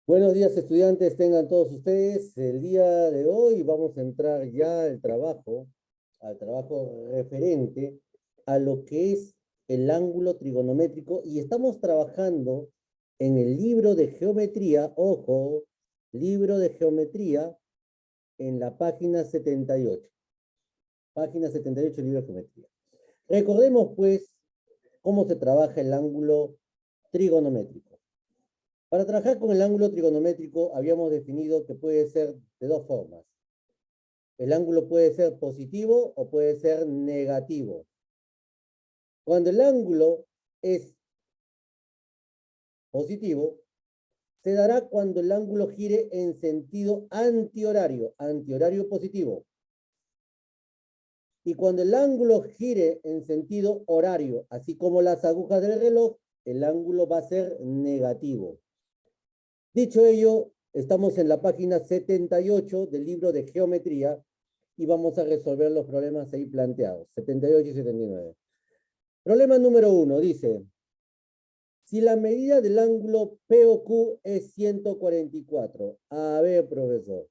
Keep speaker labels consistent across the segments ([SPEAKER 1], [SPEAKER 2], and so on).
[SPEAKER 1] Buenos días, estudiantes, tengan todos ustedes. El día de hoy vamos a entrar ya al trabajo referente a lo que es el ángulo trigonométrico y estamos trabajando en el libro de geometría, ojo, libro de geometría en la página 78. Página 78, libro de geometría. Recordemos pues cómo se trabaja el ángulo trigonométrico. Para trabajar con el ángulo trigonométrico habíamos definido que puede ser de dos formas. El ángulo puede ser positivo o puede ser negativo. Cuando el ángulo es positivo, se dará cuando el ángulo gire en sentido antihorario, antihorario positivo. Y cuando el ángulo gire en sentido horario, así como las agujas del reloj, el ángulo va a ser negativo. Dicho ello, estamos en la página 78 del libro de geometría y vamos a resolver los problemas ahí planteados, 78 y 79. Problema número 1 dice, si la medida del ángulo POQ es 144. A ver, profesor,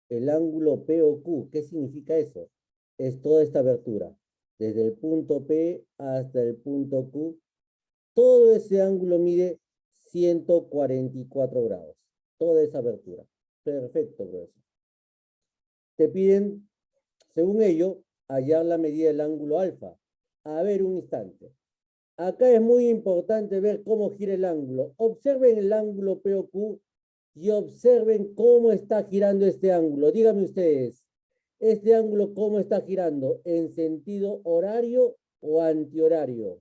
[SPEAKER 1] el ángulo POQ, ¿qué significa eso? Es toda esta abertura, desde el punto P hasta el punto Q. Todo ese ángulo mide 144 grados. Toda esa abertura. Perfecto, profesor. Te piden, según ello, hallar la medida del ángulo alfa. A ver, un instante. Acá es muy importante ver cómo gira el ángulo. Observen el ángulo POQ y observen cómo está girando este ángulo. Díganme ustedes, ¿este ángulo cómo está girando? ¿En sentido horario o antihorario?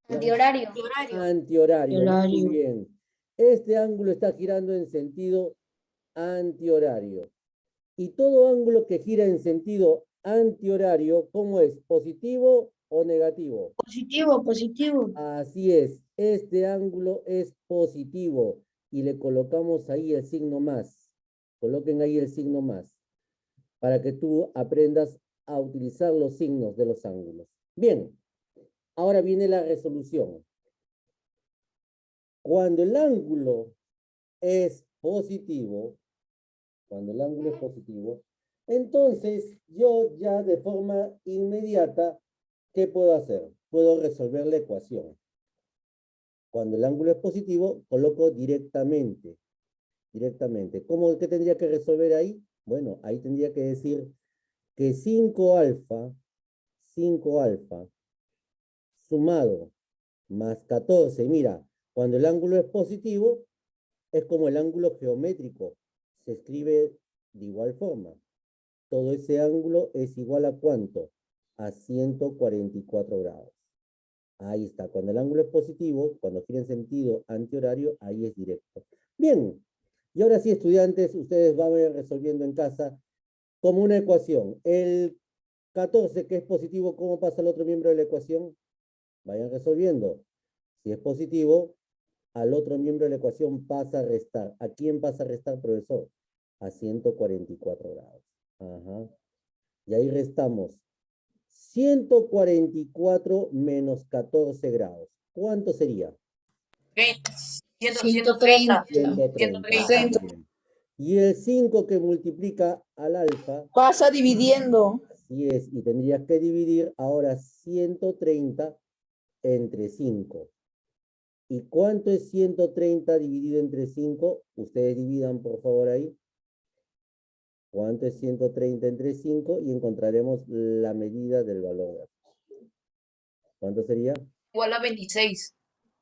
[SPEAKER 2] Antihorario.
[SPEAKER 1] Antihorario, muy
[SPEAKER 3] Horario.
[SPEAKER 1] bien. Este ángulo está girando en sentido antihorario. Y todo ángulo que gira en sentido antihorario, ¿cómo es? ¿Positivo o negativo?
[SPEAKER 3] Positivo, positivo.
[SPEAKER 1] Así es, este ángulo es positivo y le colocamos ahí el signo más. Coloquen ahí el signo más para que tú aprendas a utilizar los signos de los ángulos. Bien, ahora viene la resolución. Cuando el ángulo es positivo, entonces yo ya de forma inmediata, ¿qué puedo hacer? Puedo resolver la ecuación. Cuando el ángulo es positivo, coloco directamente. ¿Cómo que tendría que resolver ahí? Bueno, ahí tendría que decir que 5 alfa sumado más 14. Mira, cuando el ángulo es positivo, es como el ángulo geométrico. Se escribe de igual forma. Todo ese ángulo es igual a ¿cuánto? A 144 grados. Ahí está. Cuando el ángulo es positivo, cuando gira en sentido antihorario, ahí es directo. Bien. Y ahora sí, estudiantes, ustedes van a ir resolviendo en casa como una ecuación. El 14, que es positivo, ¿cómo pasa al otro miembro de la ecuación? Vayan resolviendo. Si es positivo, al otro miembro de la ecuación pasa a restar. ¿A quién pasa a restar, profesor? A 144 grados. Ajá. Y ahí restamos 144 menos 14 grados. ¿Cuánto sería?
[SPEAKER 3] 130.
[SPEAKER 1] 130. Muy bien. Y el 5 que multiplica al alfa,
[SPEAKER 3] Pasa dividiendo.
[SPEAKER 1] así es, y tendrías que dividir ahora 130 entre 5. ¿Y cuánto es 130 dividido entre 5? Ustedes dividan, por favor, ahí. ¿Cuánto es 130 entre 5? Y encontraremos la medida del valor. ¿Cuánto sería?
[SPEAKER 2] Igual a 26.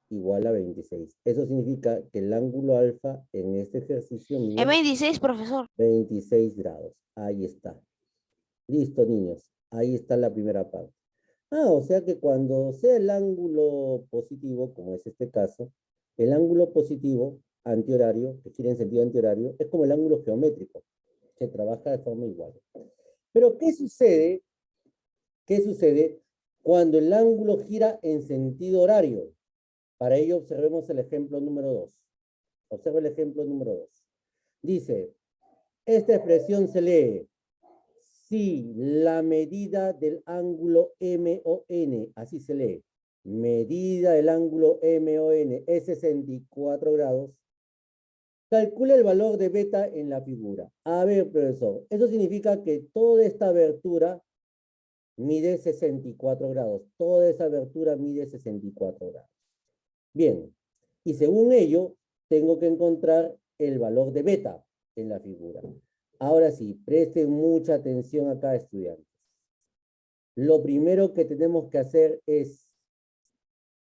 [SPEAKER 1] Igual a 26. Eso significa que el ángulo alfa en este ejercicio mide
[SPEAKER 4] Es 26, profesor.
[SPEAKER 1] 26 grados. Ahí está. Listo, niños. Ahí está la primera parte. O sea que cuando sea el ángulo positivo, como es este caso, el ángulo positivo antihorario, que gira en sentido antihorario, es como el ángulo geométrico. Se trabaja de forma igual. Pero, ¿qué sucede? ¿Qué sucede cuando el ángulo gira en sentido horario? Para ello observemos el ejemplo número 2. Observa el ejemplo número 2. Dice, esta expresión se lee si la medida del ángulo MON, así se lee, medida del ángulo MON es 64 grados, calcula el valor de beta en la figura. A ver, profesor, eso significa que toda esta abertura mide 64 grados. Toda esa abertura mide 64 grados. Bien, y según ello, tengo que encontrar el valor de beta en la figura. Ahora sí, presten mucha atención acá, estudiantes. Lo primero que tenemos que hacer es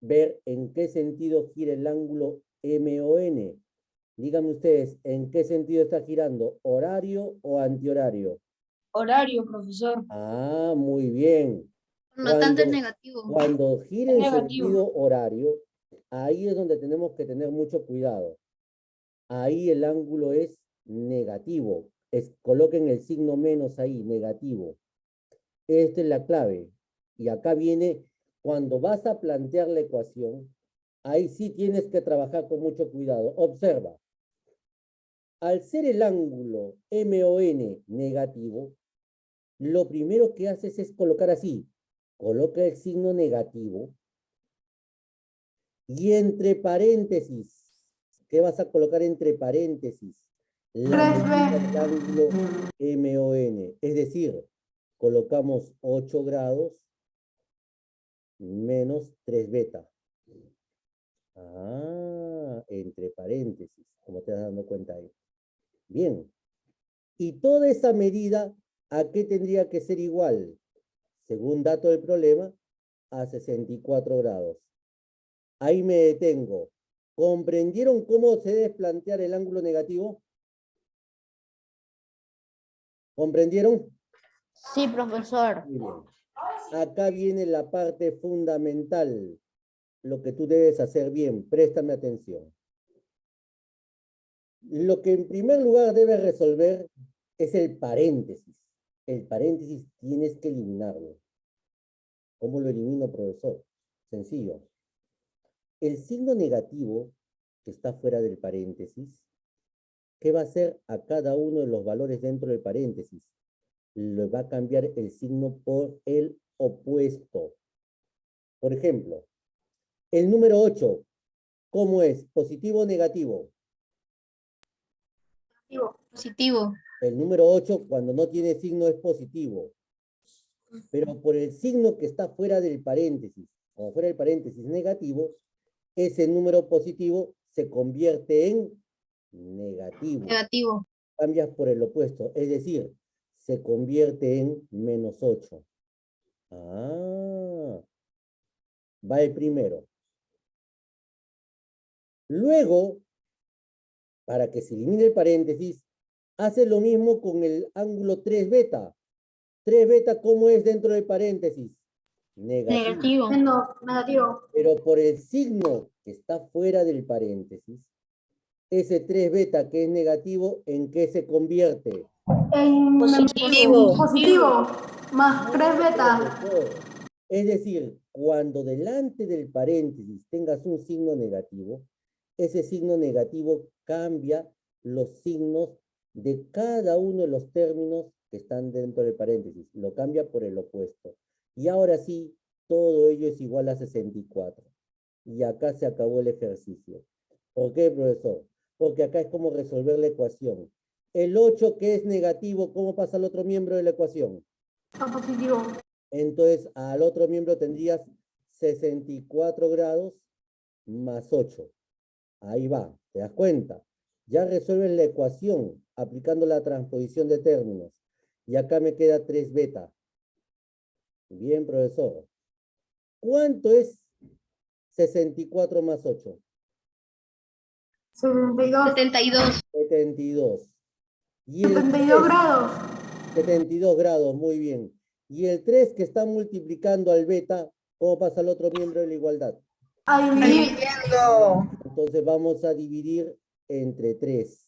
[SPEAKER 1] ver en qué sentido gira el ángulo MON. Díganme ustedes, ¿en qué sentido está girando? ¿Horario o antihorario?
[SPEAKER 3] Horario, profesor.
[SPEAKER 1] Ah, muy bien.
[SPEAKER 2] Notante negativo.
[SPEAKER 1] Cuando gira
[SPEAKER 3] Es
[SPEAKER 1] en
[SPEAKER 3] negativo.
[SPEAKER 1] sentido horario, ahí es donde tenemos que tener mucho cuidado. Ahí el ángulo es negativo. Coloquen el signo menos ahí, negativo. Esta es la clave. Y acá viene, cuando vas a plantear la ecuación, ahí sí tienes que trabajar con mucho cuidado. Observa. Al ser el ángulo MON negativo, lo primero que haces es colocar así. Coloca el signo negativo y entre paréntesis, ¿qué vas a colocar entre paréntesis? La medida del ángulo MON. Es decir, colocamos 8 grados menos 3 beta. Ah, entre paréntesis, como te das dando cuenta ahí. Bien. Y toda esa medida, ¿a qué tendría que ser igual? Según dato del problema, a 64 grados. Ahí me detengo. ¿Comprendieron cómo se debe plantear el ángulo negativo? ¿Comprendieron?
[SPEAKER 2] Sí, profesor.
[SPEAKER 1] Muy bien. Acá viene la parte fundamental, lo que tú debes hacer bien. Préstame atención. Lo que en primer lugar debes resolver es el paréntesis. El paréntesis tienes que eliminarlo. ¿Cómo lo elimino, profesor? Sencillo. El signo negativo que está fuera del paréntesis, ¿qué va a hacer a cada uno de los valores dentro del paréntesis? Le va a cambiar el signo por el opuesto. Por ejemplo, el número 8, ¿cómo es? ¿Positivo o negativo?
[SPEAKER 2] Positivo.
[SPEAKER 1] El número 8, cuando no tiene signo, es positivo. Pero por el signo que está fuera del paréntesis, como fuera del paréntesis negativo, ese número positivo se convierte en negativo.
[SPEAKER 2] Negativo.
[SPEAKER 1] Cambias por el opuesto, es decir, se convierte en menos 8. Ah, va el primero. Luego, para que se elimine el paréntesis, hace lo mismo con el ángulo 3 beta. 3 beta, ¿cómo es dentro del paréntesis? Negativo.
[SPEAKER 3] Negativo.
[SPEAKER 1] Pero por el signo que está fuera del paréntesis, ese 3 beta que es negativo, ¿en qué se convierte?
[SPEAKER 3] Positivo.
[SPEAKER 4] Positivo, más 3
[SPEAKER 1] No,
[SPEAKER 4] beta.
[SPEAKER 1] profesor. Es decir, cuando delante del paréntesis tengas un signo negativo, ese signo negativo cambia los signos de cada uno de los términos que están dentro del paréntesis. Lo cambia por el opuesto. Y ahora sí, todo ello es igual a 64. Y acá se acabó el ejercicio. ¿Por qué, profesor? Porque acá es como resolver la ecuación. El 8 que es negativo, ¿cómo pasa al otro miembro de la ecuación?
[SPEAKER 4] A positivo.
[SPEAKER 1] Entonces, al otro miembro tendrías 64 grados más 8. Ahí va, ¿te das cuenta? Ya resuelves la ecuación aplicando la transposición de términos. Y acá me queda 3 beta. Bien, profesor. ¿Cuánto es 64 más 8?
[SPEAKER 4] 72.
[SPEAKER 2] 72.
[SPEAKER 1] 72. Y el
[SPEAKER 4] 72
[SPEAKER 1] 3,
[SPEAKER 4] grados.
[SPEAKER 1] 72 grados, muy bien. Y el 3 que está multiplicando al beta, ¿cómo pasa al otro miembro de la igualdad?
[SPEAKER 4] A dividir.
[SPEAKER 1] Entonces vamos a dividir entre 3.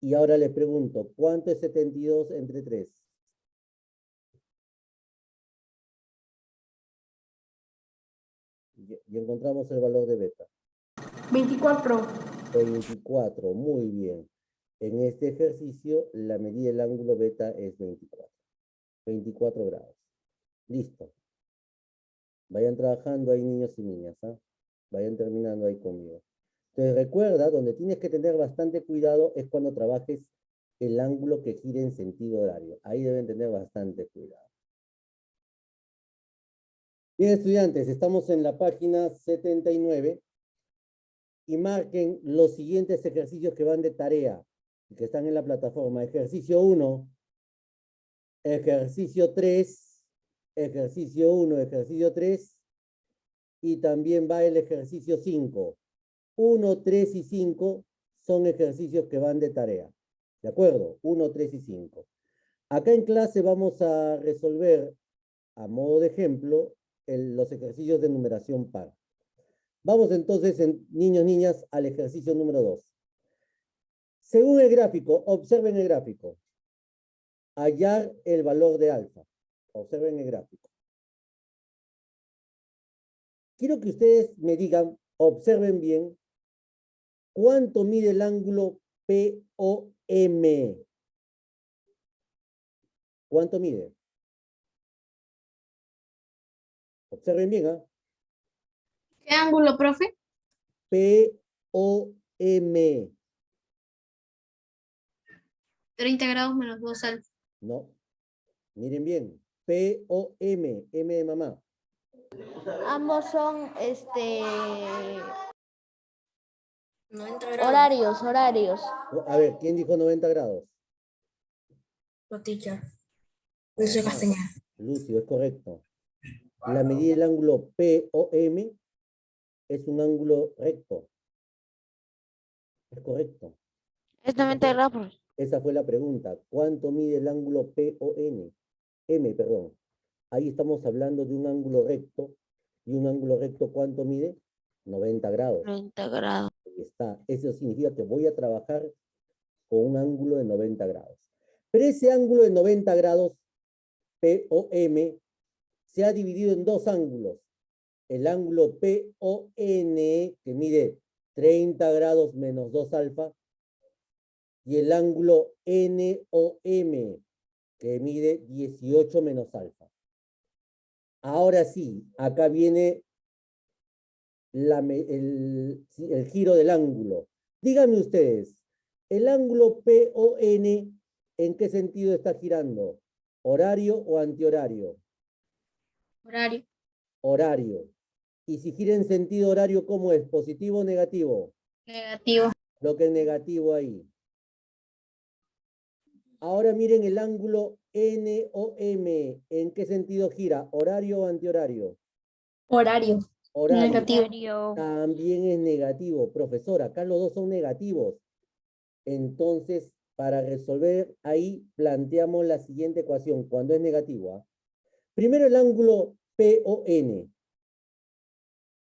[SPEAKER 1] Y ahora les pregunto, ¿cuánto es 72 entre 3? Y encontramos el valor de beta.
[SPEAKER 4] 24.
[SPEAKER 1] 24, muy bien. En este ejercicio, la medida del ángulo beta es 24. 24 grados. Listo. Vayan trabajando ahí, niños y niñas, ¿ah? Vayan terminando ahí conmigo. Entonces recuerda, donde tienes que tener bastante cuidado es cuando trabajes el ángulo que gire en sentido horario. Ahí deben tener bastante cuidado. Bien, estudiantes, estamos en la página 79 y marquen los siguientes ejercicios que van de tarea, que están en la plataforma. Ejercicio 1, ejercicio 3, ejercicio 1, ejercicio 3, y también va el ejercicio 5. 1, 3 y 5 son ejercicios que van de tarea. ¿De acuerdo? 1, 3 y 5. Acá en clase vamos a resolver, a modo de ejemplo, los ejercicios de numeración par. Vamos entonces, niños, niñas, al ejercicio número 2. Según el gráfico, observen el gráfico. Hallar el valor de alfa. Observen el gráfico. Quiero que ustedes me digan, observen bien, ¿cuánto mide el ángulo POM? ¿Cuánto mide? Observen bien, ¿ah?
[SPEAKER 2] ¿Qué ángulo, profe?
[SPEAKER 1] POM.
[SPEAKER 2] 30 grados menos 2 alfa.
[SPEAKER 1] No. Miren bien. POM. M de mamá.
[SPEAKER 5] Ambos son horarios.
[SPEAKER 1] A ver, ¿quién dijo 90 grados?
[SPEAKER 3] Lo teacher. Lucio Castañeda.
[SPEAKER 1] Lucio, es correcto. La medida del ángulo POM es un ángulo recto. Es correcto.
[SPEAKER 5] Es 90 grados, profe.
[SPEAKER 1] Esa fue la pregunta. ¿Cuánto mide el ángulo POM? M, perdón. Ahí estamos hablando de un ángulo recto. ¿Y un ángulo recto cuánto mide? 90 grados.
[SPEAKER 5] 90 grados.
[SPEAKER 1] Ahí está. Eso significa que voy a trabajar con un ángulo de 90 grados. Pero ese ángulo de 90 grados, POM, se ha dividido en dos ángulos. El ángulo PON, que mide 30 grados menos 2 alfa, y el ángulo NOM, que mide 18 menos alfa. Ahora sí, acá viene el giro del ángulo. Díganme ustedes, ¿el ángulo PON en qué sentido está girando? ¿Horario o antihorario?
[SPEAKER 2] Horario.
[SPEAKER 1] Horario. Y si gira en sentido horario, ¿cómo es? ¿Positivo o negativo?
[SPEAKER 2] Negativo.
[SPEAKER 1] Lo que es negativo ahí. Ahora miren el ángulo NOM. ¿En qué sentido gira? ¿Horario o antihorario?
[SPEAKER 3] Horario.
[SPEAKER 1] Horario.
[SPEAKER 2] Negativo.
[SPEAKER 1] También es negativo. Profesor, acá los dos son negativos. Entonces, para resolver ahí, planteamos la siguiente ecuación, cuando es negativo. ¿Ah? Primero el ángulo PON.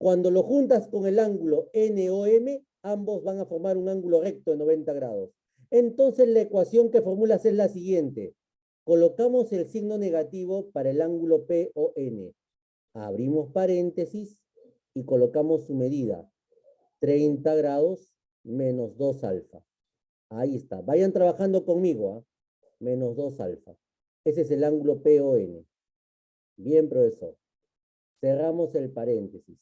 [SPEAKER 1] Cuando lo juntas con el ángulo NOM, ambos van a formar un ángulo recto de 90 grados. Entonces la ecuación que formulas es la siguiente. Colocamos el signo negativo para el ángulo PON. Abrimos paréntesis y colocamos su medida. 30 grados menos 2 alfa. Ahí está. Vayan trabajando conmigo. Menos 2 alfa. Ese es el ángulo PON. Bien, profesor. Cerramos el paréntesis.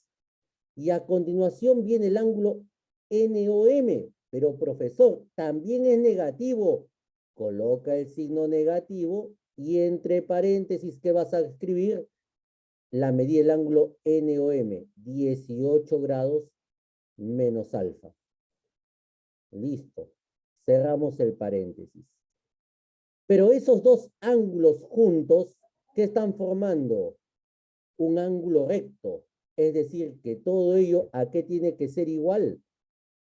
[SPEAKER 1] Y a continuación viene el ángulo NOM. Pero, profesor, también es negativo. Coloca el signo negativo y entre paréntesis, ¿qué vas a escribir? La medida del ángulo NOM. 18 grados menos alfa. Listo. Cerramos el paréntesis. Pero esos dos ángulos juntos, ¿qué están formando? Un ángulo recto. Es decir, que todo ello, ¿a qué tiene que ser igual?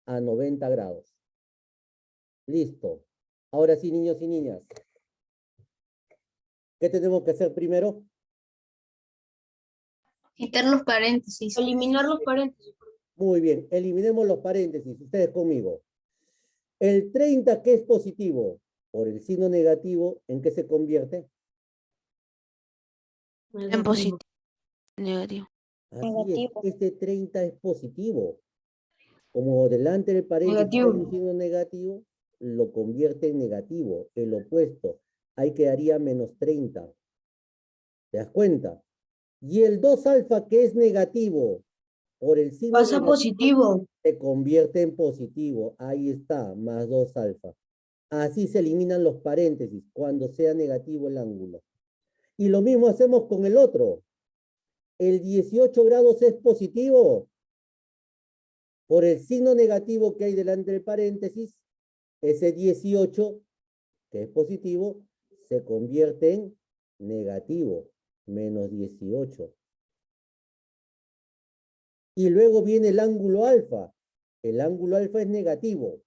[SPEAKER 1] A 90 grados. Listo. Ahora sí, niños y niñas. ¿Qué tenemos que hacer primero?
[SPEAKER 2] Quitar los paréntesis.
[SPEAKER 3] Eliminar los paréntesis.
[SPEAKER 1] Muy bien. Eliminemos los paréntesis. Ustedes conmigo. El 30, que es positivo, por el signo negativo, ¿en qué se convierte?
[SPEAKER 5] En positivo. Negativo.
[SPEAKER 1] Así es, este 30 es positivo. Como delante del paréntesis hay
[SPEAKER 3] Negativo.
[SPEAKER 1] un signo negativo, lo convierte en negativo, el opuesto. Ahí quedaría menos 30. ¿Te das cuenta? Y el 2 alfa, que es negativo, por el signo
[SPEAKER 3] Pasa
[SPEAKER 1] negativo,
[SPEAKER 3] positivo.
[SPEAKER 1] se convierte en positivo. Ahí está, más 2 alfa. Así se eliminan los paréntesis cuando sea negativo el ángulo. Y lo mismo hacemos con el otro. El 18 grados es positivo. Por el signo negativo que hay delante del paréntesis, ese 18, que es positivo, se convierte en negativo, menos 18. Y luego viene el ángulo alfa. El ángulo alfa es negativo,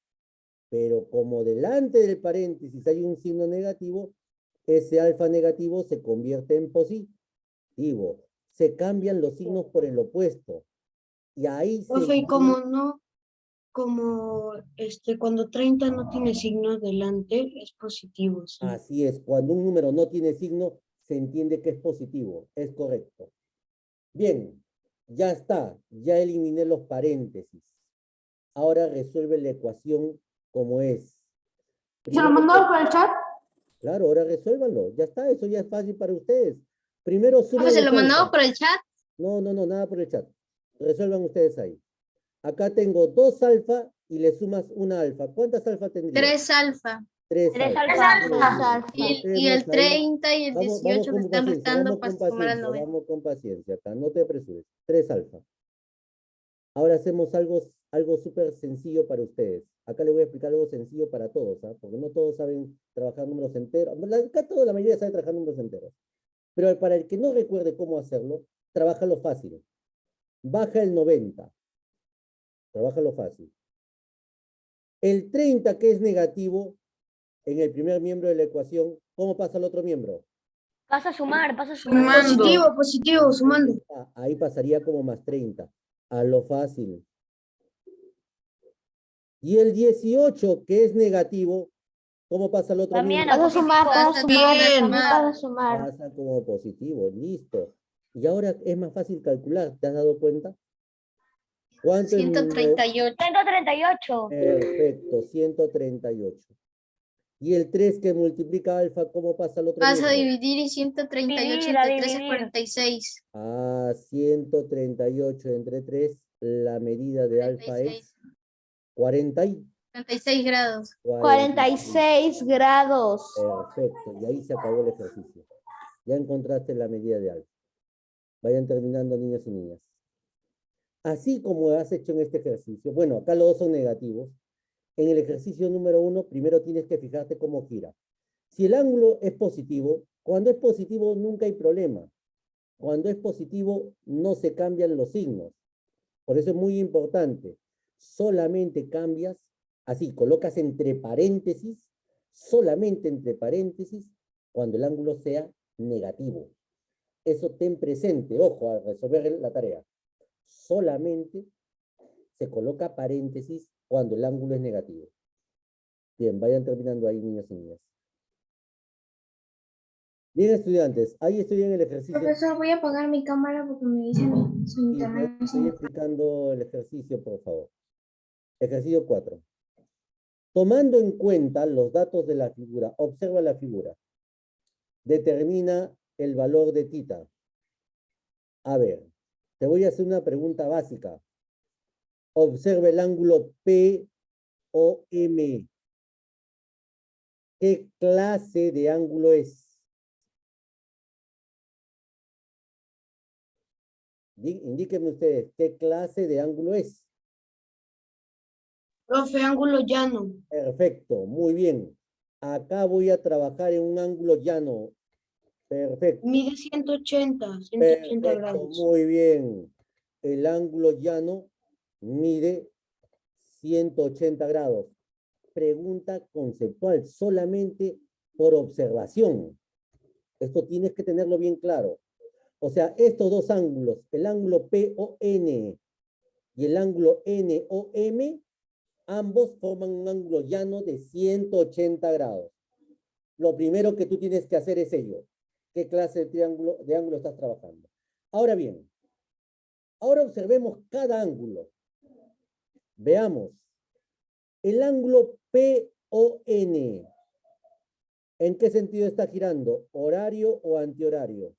[SPEAKER 1] pero como delante del paréntesis hay un signo negativo, ese alfa negativo se convierte en positivo. Se cambian los signos por el opuesto. Y ahí se...
[SPEAKER 3] Profe, y como no, como cuando 30 no tiene signos delante, es positivo, sí.
[SPEAKER 1] Así es, cuando un número no tiene signo, se entiende que es positivo. Es correcto. Bien, ya está. Ya eliminé los paréntesis. Ahora resuelve la ecuación como es.
[SPEAKER 4] ¿Se lo mandó por el chat?
[SPEAKER 1] Claro, ahora resuélvanlo. Ya está, eso ya es fácil para ustedes. Primero suman
[SPEAKER 2] Profe, ¿se
[SPEAKER 1] los
[SPEAKER 2] lo mandamos
[SPEAKER 1] alfa.
[SPEAKER 2] por el chat?
[SPEAKER 1] No, nada por el chat. Resuelvan ustedes ahí. Acá tengo 2 alfa y le sumas una alfa. ¿Cuántas alfa tendría?
[SPEAKER 2] 3 alfa.
[SPEAKER 1] 3
[SPEAKER 5] Tres
[SPEAKER 1] alfa.
[SPEAKER 5] alfa.
[SPEAKER 2] Y el 30 y el 18
[SPEAKER 1] con
[SPEAKER 2] se están
[SPEAKER 1] paciencia,
[SPEAKER 2] restando para sumar al 90.
[SPEAKER 1] vamos con paciencia acá, no te apresures. 3 alfa. Ahora hacemos algo súper sencillo para ustedes. Acá les voy a explicar algo sencillo para todos, ¿ah? Porque no todos saben trabajar números enteros. Acá la mayoría sabe trabajar números enteros. Pero para el que no recuerde cómo hacerlo, trabájalo fácil. Baja el 90. Trabájalo fácil. El 30, que es negativo, en el primer miembro de la ecuación, ¿cómo pasa al otro miembro?
[SPEAKER 5] Pasa a sumar.
[SPEAKER 3] Positivo, sumando.
[SPEAKER 1] Ahí pasaría como más 30. A lo fácil. Y el 18, que es negativo, ¿cómo pasa al otro
[SPEAKER 5] También
[SPEAKER 1] miembro?
[SPEAKER 5] a sumar,
[SPEAKER 2] Pasa
[SPEAKER 5] también
[SPEAKER 2] bien.
[SPEAKER 5] para sumar.
[SPEAKER 1] Pasa como positivo, listo. Y ahora es más fácil calcular, ¿te has dado cuenta? ¿Cuánto es
[SPEAKER 2] 138.
[SPEAKER 5] 138.
[SPEAKER 1] Perfecto, 138. Y el 3 que multiplica alfa, ¿cómo pasa al otro
[SPEAKER 2] Pasa a
[SPEAKER 1] miembro?
[SPEAKER 2] dividir y 138
[SPEAKER 5] Dividir, a
[SPEAKER 2] entre 3 es
[SPEAKER 5] dividir.
[SPEAKER 2] 46.
[SPEAKER 1] 138 entre 3, la medida de alfa
[SPEAKER 2] 46.
[SPEAKER 1] es 40
[SPEAKER 2] 36 grados.
[SPEAKER 5] 46 grados.
[SPEAKER 1] Perfecto, y ahí se acabó el ejercicio. Ya encontraste la medida de alfa. Vayan terminando, niños y niñas. Así como has hecho en este ejercicio, bueno, acá los dos son negativos. En el ejercicio número 1, primero tienes que fijarte cómo gira. Si el ángulo es positivo, cuando es positivo nunca hay problema. Cuando es positivo no se cambian los signos. Por eso es muy importante. Solamente cambias, así, colocas entre paréntesis, solamente entre paréntesis, cuando el ángulo sea negativo. Eso ten presente, ojo, al resolver la tarea. Solamente se coloca paréntesis cuando el ángulo es negativo. Bien, vayan terminando ahí, niños y niñas. Bien, estudiantes, ahí estoy en el ejercicio.
[SPEAKER 4] Profesor, voy a apagar mi cámara porque me dicen su
[SPEAKER 1] Sí,
[SPEAKER 4] internet.
[SPEAKER 1] estoy explicando el ejercicio, por favor. Ejercicio 4. Tomando en cuenta los datos de la figura, observa la figura. Determina el valor de tita. A ver, te voy a hacer una pregunta básica. Observa el ángulo POM. ¿Qué clase de ángulo es? Indíquenme ustedes, ¿qué clase de ángulo es?
[SPEAKER 3] Profe, ángulo llano.
[SPEAKER 1] Perfecto, muy bien. Acá voy a trabajar en un ángulo llano. Perfecto.
[SPEAKER 3] Mide 180
[SPEAKER 1] Perfecto,
[SPEAKER 3] grados.
[SPEAKER 1] muy bien. El ángulo llano mide 180 grados. Pregunta conceptual, solamente por observación. Esto tienes que tenerlo bien claro. O sea, estos dos ángulos, el ángulo PON y el ángulo NOM, ambos forman un ángulo llano de 180 grados. Lo primero que tú tienes que hacer es ello. ¿Qué clase de ángulo estás trabajando? Ahora bien, ahora observemos cada ángulo. Veamos. El ángulo PON, ¿en qué sentido está girando? ¿Horario o antihorario?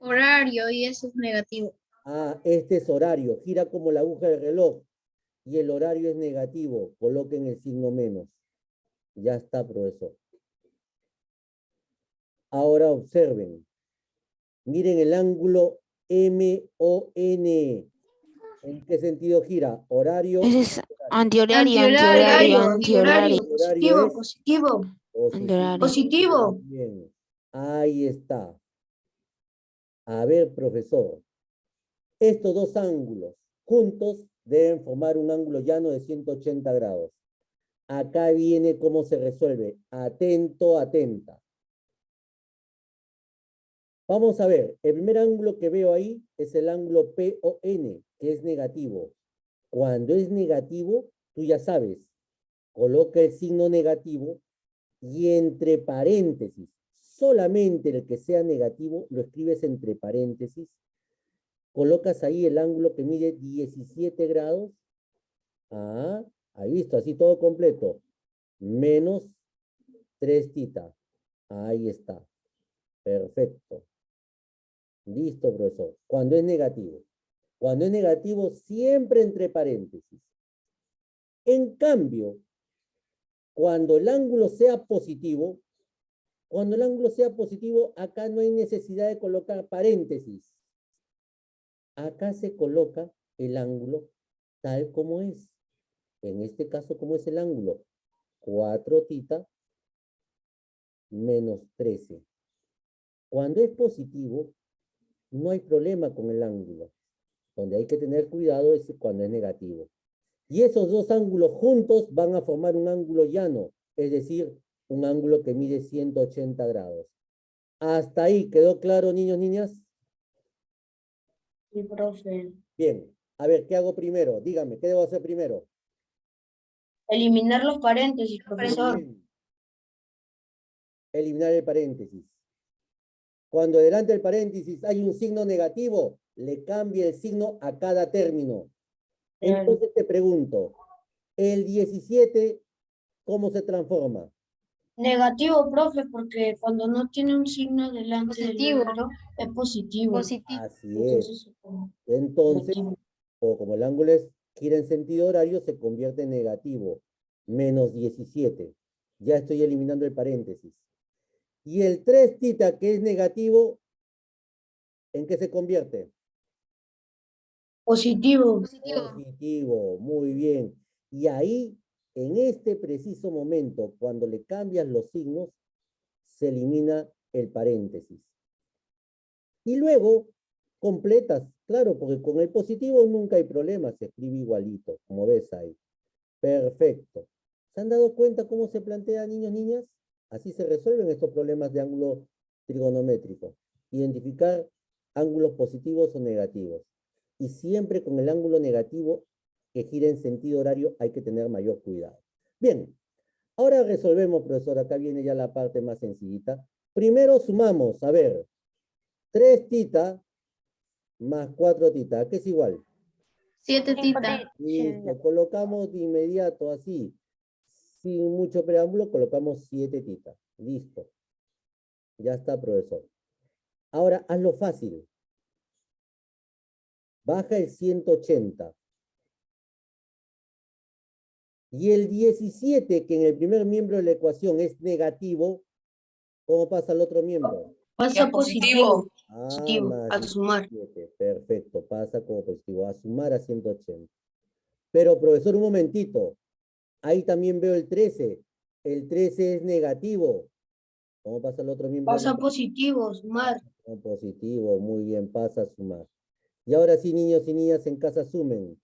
[SPEAKER 2] Horario y ese es negativo.
[SPEAKER 1] Ah, este es horario, gira como la aguja del reloj. Y el horario es negativo, coloquen el signo menos. Ya está, profesor. Ahora observen. Miren el ángulo MON. ¿En qué sentido gira? Horario.
[SPEAKER 6] Ese es antihorario,
[SPEAKER 2] Antihorario,
[SPEAKER 6] antihorario,
[SPEAKER 3] Antihorario,
[SPEAKER 1] Horario es
[SPEAKER 3] positivo.
[SPEAKER 1] positivo.
[SPEAKER 3] Positivo.
[SPEAKER 1] Bien. Ahí está. A ver, profesor. Estos dos ángulos juntos deben formar un ángulo llano de 180 grados. Acá viene cómo se resuelve. Atento, atenta. Vamos a ver, el primer ángulo que veo ahí es el ángulo PON, que es negativo. Cuando es negativo, tú ya sabes, coloca el signo negativo y entre paréntesis, solamente el que sea negativo, lo escribes entre paréntesis, colocas ahí el ángulo que mide 17 grados. Ah, ahí listo, así todo completo. Menos 3 tita. Ahí está. Perfecto. Listo, profesor. Cuando es negativo. Cuando es negativo, siempre entre paréntesis. En cambio, cuando el ángulo sea positivo, acá no hay necesidad de colocar paréntesis. Acá se coloca el ángulo tal como es. En este caso, ¿cómo es el ángulo? 4 tita menos 13. Cuando es positivo, no hay problema con el ángulo. Donde hay que tener cuidado es cuando es negativo. Y esos dos ángulos juntos van a formar un ángulo llano, es decir, un ángulo que mide 180 grados. ¿Hasta ahí quedó claro, niños, niñas?
[SPEAKER 3] Sí, profe.
[SPEAKER 1] Bien. A ver, ¿qué hago primero? Dígame, ¿qué debo hacer primero?
[SPEAKER 3] Eliminar los paréntesis,
[SPEAKER 1] Muy
[SPEAKER 3] profesor.
[SPEAKER 1] bien. Eliminar el paréntesis. Cuando delante del paréntesis hay un signo negativo, le cambia el signo a cada término. Entonces te pregunto, el 17, ¿cómo se transforma?
[SPEAKER 3] Negativo, profe, porque cuando no tiene un signo delante del
[SPEAKER 2] Positivo.
[SPEAKER 3] número, es positivo.
[SPEAKER 2] Positivo.
[SPEAKER 1] Así es.
[SPEAKER 3] Entonces se pone
[SPEAKER 1] Entonces,
[SPEAKER 3] negativo.
[SPEAKER 1] o como el ángulo gira en sentido horario, se convierte en negativo. Menos 17. Ya estoy eliminando el paréntesis. Y el 3 tita, que es negativo, ¿en qué se convierte?
[SPEAKER 3] Positivo.
[SPEAKER 2] Positivo.
[SPEAKER 1] Positivo, muy bien. Y ahí, en este preciso momento, cuando le cambias los signos, se elimina el paréntesis. Y luego completas, claro, porque con el positivo nunca hay problema, se escribe igualito, como ves ahí. Perfecto. ¿Se han dado cuenta cómo se plantea, niños, niñas? Así se resuelven estos problemas de ángulo trigonométrico. Identificar ángulos positivos o negativos. Y siempre con el ángulo negativo que gira en sentido horario hay que tener mayor cuidado. Bien, ahora resolvemos, profesor. Acá viene ya la parte más sencillita. Primero sumamos, a ver, 3 tita más 4 tita, ¿qué es igual?
[SPEAKER 2] 7 tita.
[SPEAKER 1] Listo, colocamos de inmediato así, sin mucho preámbulo, colocamos 7 tita. Listo. Ya está, profesor. Ahora, hazlo fácil. Baja el 180. Y el 17, que en el primer miembro de la ecuación es negativo, ¿cómo pasa al otro miembro?
[SPEAKER 3] Pasa positivo.
[SPEAKER 1] Ah,
[SPEAKER 3] Positivo,
[SPEAKER 1] más
[SPEAKER 3] al sumar.
[SPEAKER 1] 17. Perfecto, pasa como positivo. A sumar a 180. Pero, profesor, un momentito. Ahí también veo el 13. El 13 es negativo. ¿Cómo pasa el otro miembro?
[SPEAKER 3] Pasa positivo, sumar.
[SPEAKER 1] Positivo, muy bien, pasa a sumar. Y ahora sí, niños y niñas en casa sumen.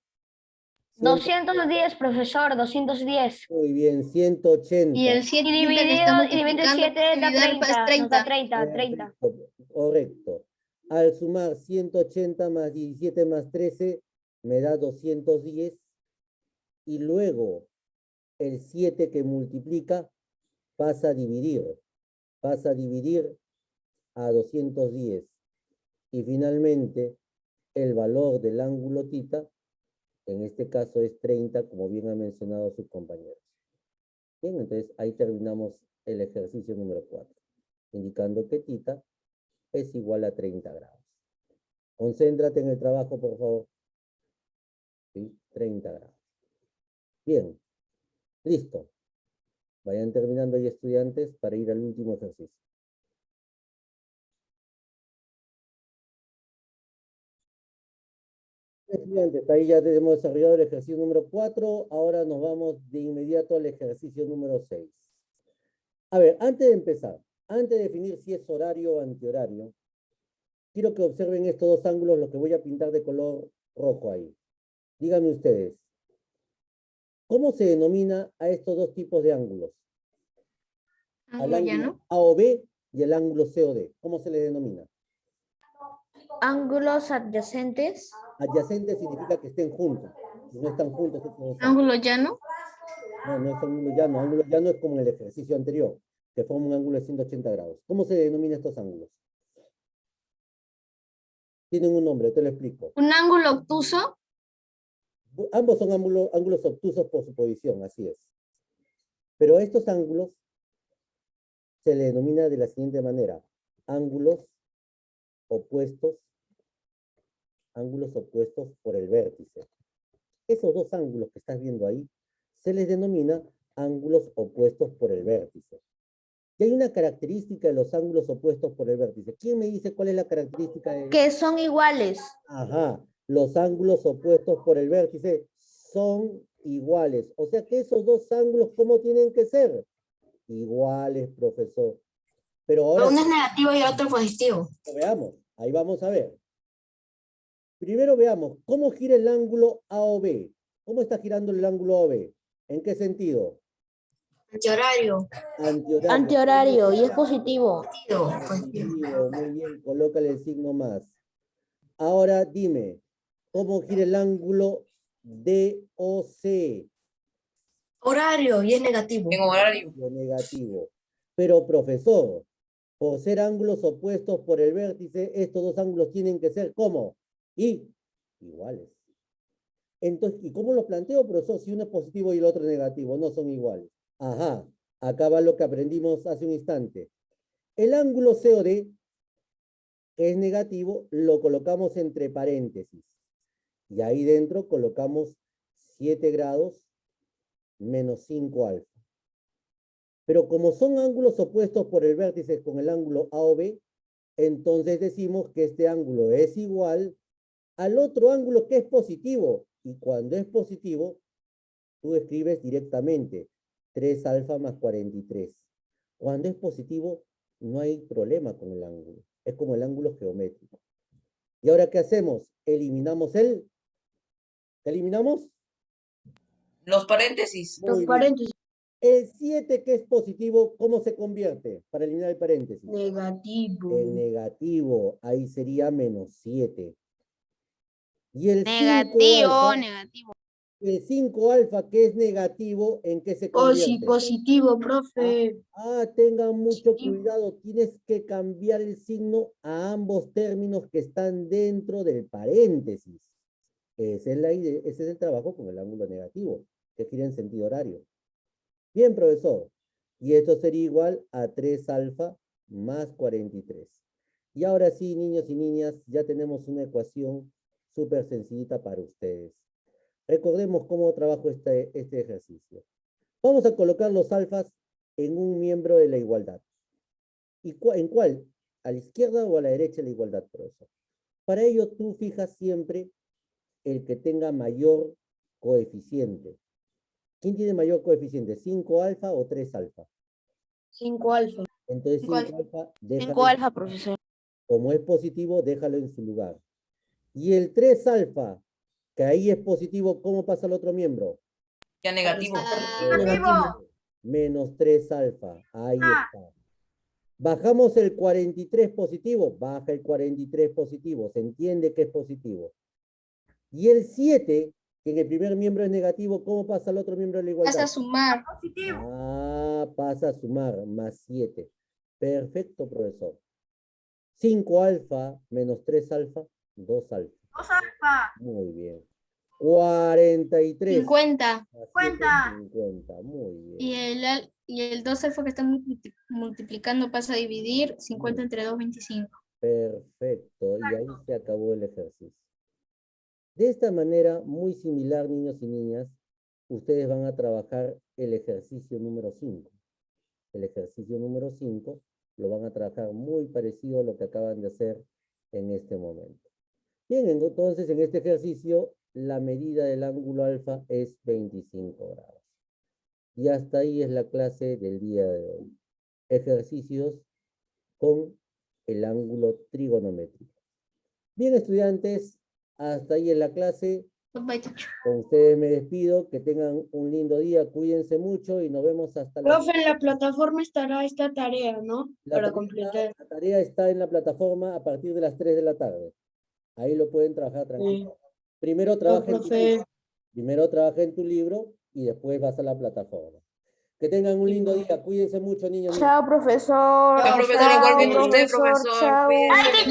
[SPEAKER 5] 210, profesor, 210.
[SPEAKER 1] Muy bien, 180.
[SPEAKER 2] Y el 7
[SPEAKER 5] Y
[SPEAKER 2] tita que está
[SPEAKER 5] divide
[SPEAKER 2] multiplicando
[SPEAKER 5] 7
[SPEAKER 2] por
[SPEAKER 5] da
[SPEAKER 2] dividir
[SPEAKER 5] 30. Nos da
[SPEAKER 2] 30.
[SPEAKER 5] 30.
[SPEAKER 1] Perfecto, correcto. Al sumar 180 más 17 más 13, me da 210. Y luego el 7 que multiplica pasa a dividir. Pasa a dividir a 210. Y finalmente, el valor del ángulo tita, en este caso es 30, como bien han mencionado sus compañeros. Bien, entonces ahí terminamos el ejercicio número 4, indicando que tita es igual a 30 grados. Concéntrate en el trabajo, por favor. ¿Sí? 30 grados. Bien. Listo. Vayan terminando ahí, estudiantes, para ir al último ejercicio. Estudiantes, ahí ya hemos desarrollado el ejercicio número 4. Ahora nos vamos de inmediato al ejercicio número 6. A ver, antes de empezar, antes de definir si es horario o antihorario, quiero que observen estos dos ángulos, los que voy a pintar de color rojo ahí. Díganme ustedes, ¿cómo se denomina a estos dos tipos de ángulos? Al
[SPEAKER 2] Ángulo
[SPEAKER 1] ángulo
[SPEAKER 2] llano.
[SPEAKER 1] AOB y el ángulo COD. ¿Cómo se les denomina?
[SPEAKER 5] Ángulos adyacentes.
[SPEAKER 1] Adyacente significa que estén juntos. Si no están juntos, estos dos ángulos.
[SPEAKER 2] Ángulo llano.
[SPEAKER 1] No, no es ángulo llano. Ángulo llano es como en el ejercicio anterior, que forma un ángulo de 180 grados. ¿Cómo se denomina estos ángulos? Tienen un nombre, te lo explico.
[SPEAKER 2] Un ángulo obtuso.
[SPEAKER 1] Ambos son ángulos obtusos por su posición, así es. Pero a estos ángulos se le denomina de la siguiente manera: ángulos opuestos por el vértice. Esos dos ángulos que estás viendo ahí se les denomina ángulos opuestos por el vértice. Y hay una característica de los ángulos opuestos por el vértice. ¿Quién me dice cuál es la característica de...
[SPEAKER 5] Que son iguales.
[SPEAKER 1] Ajá, los ángulos opuestos por el vértice son iguales. O sea que esos dos ángulos, ¿cómo tienen que ser? Iguales, profesor. Pero ahora
[SPEAKER 3] Uno es negativo y el otro positivo.
[SPEAKER 1] veamos, ahí vamos a ver. Primero veamos, ¿cómo gira el ángulo AOB? ¿Cómo está girando el ángulo AOB? ¿En qué sentido?
[SPEAKER 3] Antihorario.
[SPEAKER 1] Antihorario.
[SPEAKER 5] Antihorario y es positivo.
[SPEAKER 1] Positivo, muy bien, colócale el signo más. Ahora dime, ¿cómo gira el ángulo DOC?
[SPEAKER 3] Horario y es negativo.
[SPEAKER 1] Negativo. Pero, profesor, por ser ángulos opuestos por el vértice, estos dos ángulos tienen que ser, ¿cómo? Iguales. Entonces, ¿y cómo lo planteo, profesor? Si uno es positivo y el otro es negativo, no son iguales. Ajá, acá va lo que aprendimos hace un instante. El ángulo COD, que es negativo, lo colocamos entre paréntesis. Y ahí dentro colocamos 7 grados menos 5 alfa. Pero como son ángulos opuestos por el vértice con el ángulo AOB, entonces decimos que este ángulo es igual al otro ángulo que es positivo. Y cuando es positivo, tú escribes directamente 3 alfa más 43. Cuando es positivo, no hay problema con el ángulo. Es como el ángulo geométrico. ¿Y ahora qué hacemos? Eliminamos ¿qué eliminamos?
[SPEAKER 7] Los paréntesis.
[SPEAKER 1] Muy bien.
[SPEAKER 3] Paréntesis.
[SPEAKER 1] El 7 que es positivo, ¿cómo se convierte para eliminar el paréntesis?
[SPEAKER 3] Negativo.
[SPEAKER 1] En negativo. Ahí sería menos 7. Y el 5
[SPEAKER 6] Negativo,
[SPEAKER 1] alfa,
[SPEAKER 6] negativo.
[SPEAKER 1] el 5 alfa que es negativo, ¿en qué se convierte?
[SPEAKER 3] Positivo, profe.
[SPEAKER 1] Tengan mucho
[SPEAKER 3] Positivo.
[SPEAKER 1] cuidado. Tienes que cambiar el signo a ambos términos que están dentro del paréntesis. Esa es la idea, ese es el trabajo con el ángulo negativo, que gira en sentido horario. Bien, profesor. Y esto sería igual a 3 alfa más 43. Y ahora sí, niños y niñas, ya tenemos una ecuación súper sencillita para ustedes. Recordemos cómo trabajo este ejercicio. Vamos a colocar los alfas en un miembro de la igualdad. ¿Y en cuál? ¿A la izquierda o a la derecha de la igualdad, profesor? Para ello, tú fijas siempre el que tenga mayor coeficiente. ¿Quién tiene mayor coeficiente? ¿5 alfa o 3 alfa?
[SPEAKER 3] 5 alfa.
[SPEAKER 1] Entonces 5
[SPEAKER 3] 5
[SPEAKER 1] alfa, déjalo.
[SPEAKER 6] 5 alfa, profesor.
[SPEAKER 1] Como es positivo, déjalo en su lugar. Y el 3 alfa, que ahí es positivo, ¿cómo pasa al otro miembro?
[SPEAKER 7] Ya negativo.
[SPEAKER 3] Negativo.
[SPEAKER 1] Menos 3 alfa. Ahí está. Bajamos el 43 positivo. Baja el 43 positivo. Se entiende que es positivo. Y el 7, que en el primer miembro es negativo, ¿cómo pasa al otro miembro de la igualdad?
[SPEAKER 2] Pasa a sumar.
[SPEAKER 1] Pasa a sumar. Más 7. Perfecto, profesor. 5 alfa menos 3 alfa. 2 alfa.
[SPEAKER 4] 2 alfa.
[SPEAKER 1] Muy bien. 43.
[SPEAKER 2] 50.
[SPEAKER 1] 50. Muy bien.
[SPEAKER 2] Y el 2 alfa que está multiplicando pasa a dividir 50 entre 2, 25.
[SPEAKER 1] Perfecto, y ahí se acabó el ejercicio. De esta manera, muy similar, niños y niñas, ustedes van a trabajar el ejercicio número 5. El ejercicio número 5 lo van a trabajar muy parecido a lo que acaban de hacer en este momento. Bien, entonces en este ejercicio la medida del ángulo alfa es 25 grados. Y hasta ahí es la clase del día de hoy. Ejercicios con el ángulo trigonométrico. Bien, estudiantes, hasta ahí es la clase. Con ustedes me despido, que tengan un lindo día, cuídense mucho y nos vemos hasta la
[SPEAKER 3] Profe, en la plataforma estará esta tarea, ¿no? Para completar.
[SPEAKER 1] La tarea está en la plataforma a partir de las 3 de la tarde. Ahí lo pueden trabajar tranquilo. Primero trabaja en tu libro y después vas a la plataforma. Que tengan un lindo día, cuídense mucho, niños.
[SPEAKER 4] Chao, profesor.
[SPEAKER 7] Chao, profesor, igualmente usted, profesor.
[SPEAKER 4] Chao.
[SPEAKER 7] Cuídense.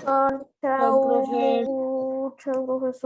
[SPEAKER 4] Chao,
[SPEAKER 3] Chao, profe.
[SPEAKER 4] Chao, profesor.